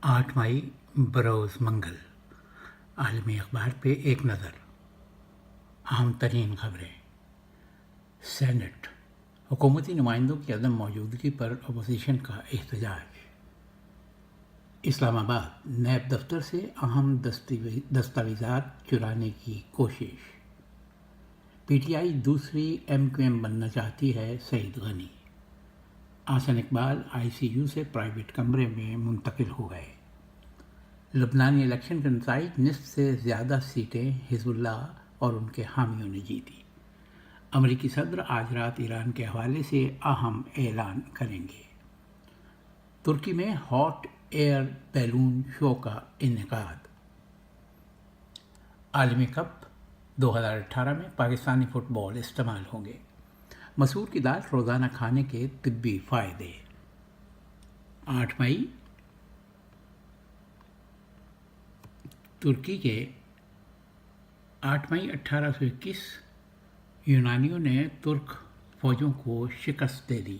8 मई बरोज़ मंगल। आलमी अखबार पे एक नज़र। अहम तरीन खबरें। सेनेट, हुकूमती नुमाइंदों की अदम मौजूदगी पर अपोजिशन का एहतजाज। इस्लामाबाद, नैब दफ्तर से अहम दस्तावेज़ात चुराने की कोशिश। पीटीआई दूसरी एमक्यूएम बनना चाहती है, सईद गनी। आसन इकबाल आईसीयू से प्राइवेट कमरे में मुंतकिल हो गए। लबनानी इलेक्शन के नताइज, निस्फ से ज़्यादा सीटें हिज़्बुल्लाह और उनके हामियों ने जीती। अमरीकी सदर आज रात ईरान के हवाले से अहम ऐलान करेंगे। तुर्की में हॉट एयर बैलून शो का इनेकाद। आलमी कप 2018 में पाकिस्तानी फुटबॉल इस्तेमाल होंगे। मसूर की दाल रोज़ाना खाने के तिब्बी फ़ायदे। 8 मई, तुर्की के 8 मई 1821 यूनानियों ने तुर्क फ़ौजों को शिकस्त दे दी।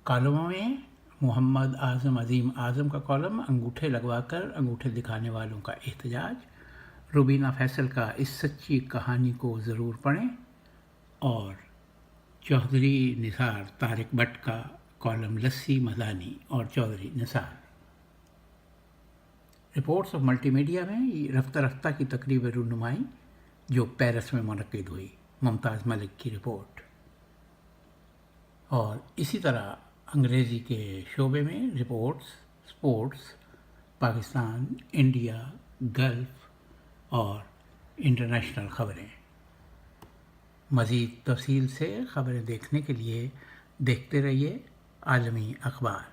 कॉलमों में मोहम्मद आज़म अज़ीम आज़म का कॉलम, अंगूठे लगवाकर अंगूठे दिखाने वालों का एहतजाज। रुबीना फैसल का इस सच्ची कहानी को ज़रूर पढ़ें। और चौधरी निसार तारिक भट्ट का कॉलम लस्सी मदानी और Chaudhry Nisar. Reports of multimedia में रफ्ता रफ्ता की तकरीब रूनुमाई जो पेरिस में मुनक्किद हुई। मुमताज़ मलिक की रिपोर्ट। और इसी तरह अंग्रेज़ी के शोबे में reports, sports, Pakistan, India, gulf और इंटरनेशनल ख़बरें। मज़ीद तफसील से ख़बरें देखने के लिए देखते रहिए आलमी अखबार।